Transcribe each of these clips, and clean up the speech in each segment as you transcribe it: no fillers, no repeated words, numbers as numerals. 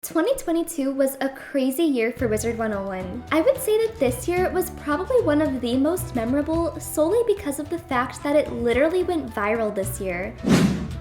2022 was a crazy year for Wizard101. I would say that this year was probably one of the most memorable solely because of the fact that it literally went viral this year.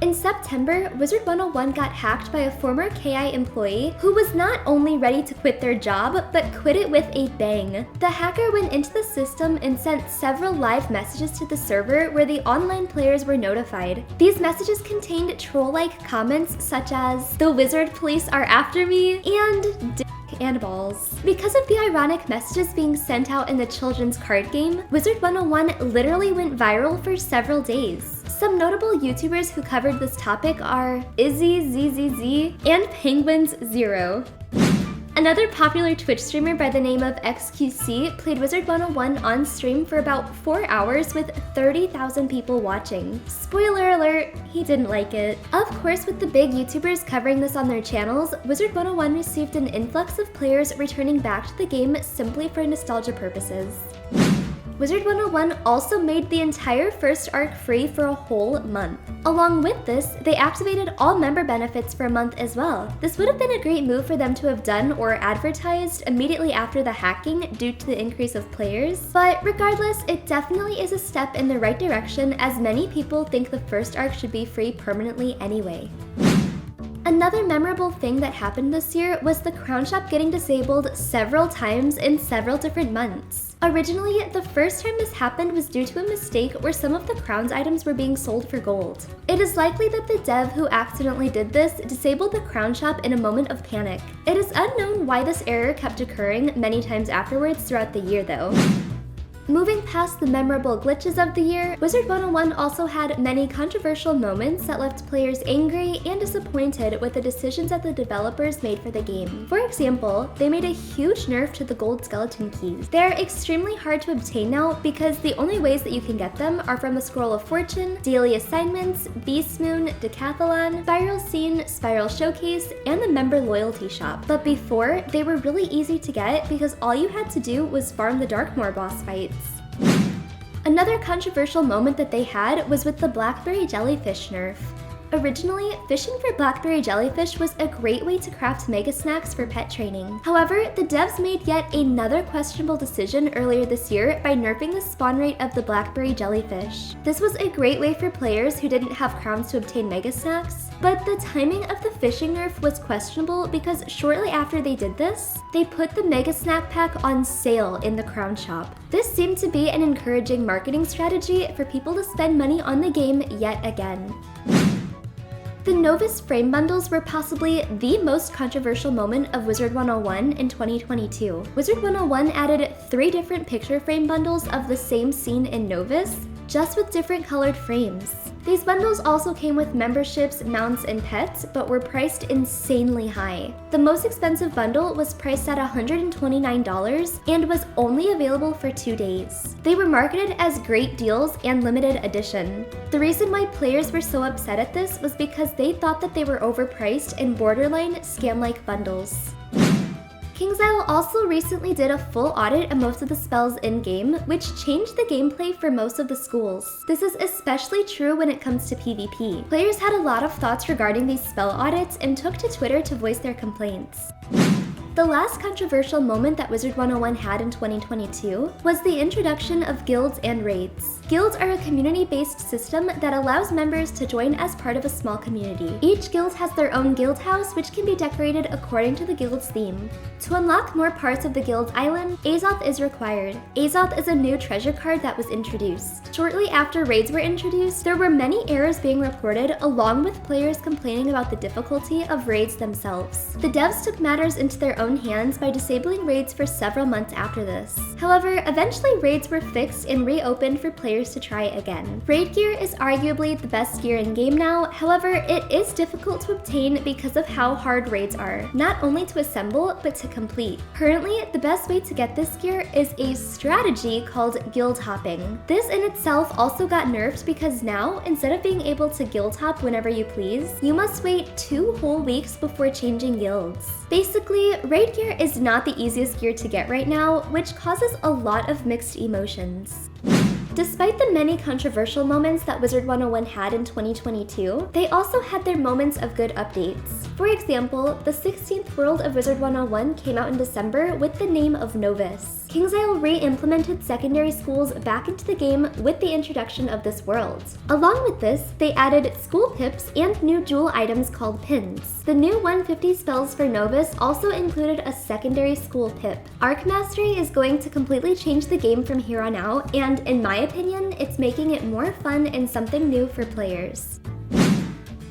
In September, Wizard101 got hacked by a former KI employee who was not only ready to quit their job, but quit it with a bang. The hacker went into the system and sent several live messages to the server where the online players were notified. These messages contained troll-like comments such as, "The wizard police are after me," and "dick and balls." Because of the ironic messages being sent out in the children's card game, Wizard101 literally went viral for several days. Some notable YouTubers who covered this topic are IzzyZZZ and Penguins0. Another popular Twitch streamer by the name of XQC played Wizard101 on stream for about 4 hours with 30,000 people watching. Spoiler alert, he didn't like it. Of course, with the big YouTubers covering this on their channels, Wizard101 received an influx of players returning back to the game simply for nostalgia purposes. Wizard101 also made the entire first arc free for a whole month. Along with this, they activated all member benefits for a month as well. This would have been a great move for them to have done or advertised immediately after the hacking due to the increase of players, but regardless, it definitely is a step in the right direction as many people think the first arc should be free permanently anyway. Another memorable thing that happened this year was the crown shop getting disabled several times in several different months. Originally, the first time this happened was due to a mistake where some of the crown's items were being sold for gold. It is likely that the dev who accidentally did this disabled the crown shop in a moment of panic. It is unknown why this error kept occurring many times afterwards throughout the year though. Moving past the memorable glitches of the year, Wizard101 also had many controversial moments that left players angry and disappointed with the decisions that the developers made for the game. For example, they made a huge nerf to the gold skeleton keys. They are extremely hard to obtain now because the only ways that you can get them are from the Scroll of Fortune, daily assignments, Beast Moon, Decathlon, Spiral Scene, Spiral Showcase, and the member loyalty shop. But before, they were really easy to get because all you had to do was farm the Darkmoor boss fights. Another controversial moment that they had was with the Blackberry Jellyfish nerf. Originally, fishing for Blackberry Jellyfish was a great way to craft mega snacks for pet training. However, the devs made yet another questionable decision earlier this year by nerfing the spawn rate of the Blackberry Jellyfish. This was a great way for players who didn't have crowns to obtain mega snacks, but the timing of the fishing nerf was questionable because shortly after they did this, they put the mega snack pack on sale in the crown shop. This seemed to be an encouraging marketing strategy for people to spend money on the game yet again. The Novus frame bundles were possibly the most controversial moment of Wizard101 in 2022. Wizard101 added 3 different picture frame bundles of the same scene in Novus, just with different colored frames. These bundles also came with memberships, mounts, and pets, but were priced insanely high. The most expensive bundle was priced at $129 and was only available for 2 days. They were marketed as great deals and limited edition. The reason why players were so upset at this was because they thought that they were overpriced and borderline scam-like bundles. KingsIsle also recently did a full audit of most of the spells in-game, which changed the gameplay for most of the schools. This is especially true when it comes to PvP. Players had a lot of thoughts regarding these spell audits and took to Twitter to voice their complaints. The last controversial moment that Wizard101 had in 2022 was the introduction of guilds and raids. Guilds are a community-based system that allows members to join as part of a small community. Each guild has their own guild house, which can be decorated according to the guild's theme. To unlock more parts of the guild's island, Azoth is required. Azoth is a new treasure card that was introduced. Shortly after raids were introduced, there were many errors being reported, along with players complaining about the difficulty of raids themselves. The devs took matters into their own hands by disabling raids for several months after this. However, eventually raids were fixed and reopened for players to try again. Raid gear is arguably the best gear in game now, however, it is difficult to obtain because of how hard raids are, not only to assemble, but to complete. Currently, the best way to get this gear is a strategy called guild hopping. This in itself also got nerfed because now, instead of being able to guild hop whenever you please, you must wait 2 whole weeks before changing guilds. Basically, raid gear is not the easiest gear to get right now, which causes a lot of mixed emotions. Despite the many controversial moments that Wizard101 had in 2022, they also had their moments of good updates. For example, the 16th world of Wizard101 came out in December with the name of Novus. KingsIsle re-implemented secondary schools back into the game with the introduction of this world. Along with this, they added school pips and new jewel items called pins. The new 150 spells for Novus also included a secondary school pip. Arc Mastery is going to completely change the game from here on out, and in my opinion, it's making it more fun and something new for players.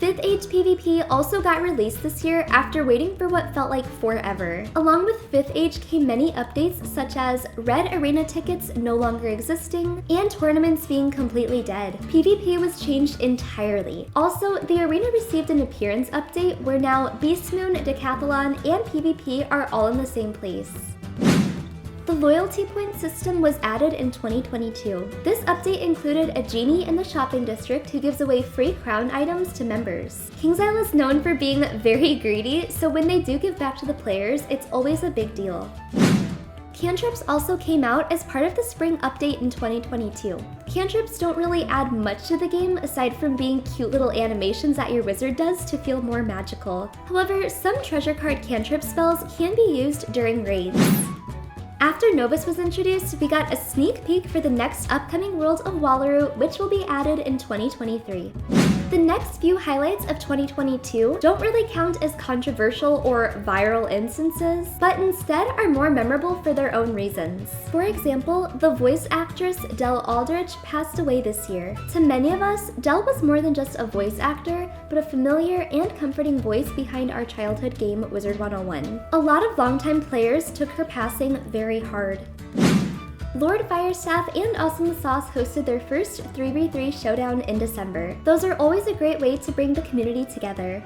5th HPVP also got released this year after waiting for what felt like forever. Along with 5th H came many updates such as red arena tickets no longer existing and tournaments being completely dead. PvP was changed entirely. Also, the arena received an appearance update where now Beast Moon, Decathlon, and PvP are all in the same place. The loyalty point system was added in 2022. This update included a genie in the shopping district who gives away free crown items to members. KingsIsle is known for being very greedy, so when they do give back to the players, it's always a big deal. Cantrips also came out as part of the spring update in 2022. Cantrips don't really add much to the game aside from being cute little animations that your wizard does to feel more magical. However, some treasure card cantrip spells can be used during raids. After Novus was introduced, we got a sneak peek for the next upcoming world of Wallaroo, which will be added in 2023. The next few highlights of 2022 don't really count as controversial or viral instances, but instead are more memorable for their own reasons. For example, the voice actress DellAldrich passed away this year. To many of us, Dell was more than just a voice actor, but a familiar and comforting voice behind our childhood game Wizard101. A lot of longtime players took her passing very hard. Lordfire Staff and Awesome the Sauce hosted their first 3v3 showdown in December. Those are always a great way to bring the community together.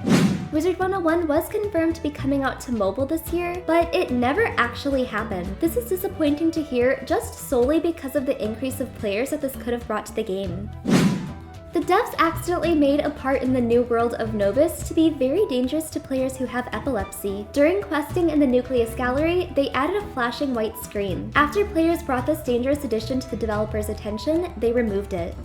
Wizard101 was confirmed to be coming out to mobile this year, but it never actually happened. This is disappointing to hear just solely because of the increase of players that this could have brought to the game. The devs accidentally made a part in the new world of Novus to be very dangerous to players who have epilepsy. During questing in the Nucleus Gallery, they added a flashing white screen. After players brought this dangerous addition to the developers' attention, they removed it.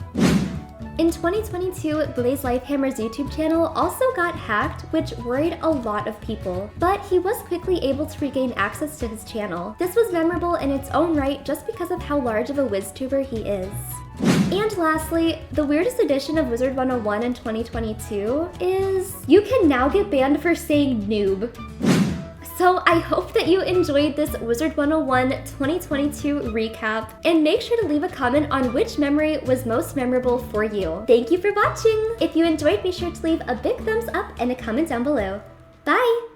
In 2022, Blaze Lifehammer's YouTube channel also got hacked, which worried a lot of people. But he was quickly able to regain access to his channel. This was memorable in its own right just because of how large of a WizTuber he is. And lastly, the weirdest edition of Wizard101 in 2022 is you can now get banned for saying noob. So I hope that you enjoyed this Wizard101 2022 recap, and make sure to leave a comment on which memory was most memorable for you. Thank you for watching! If you enjoyed, be sure to leave a big thumbs up and a comment down below. Bye!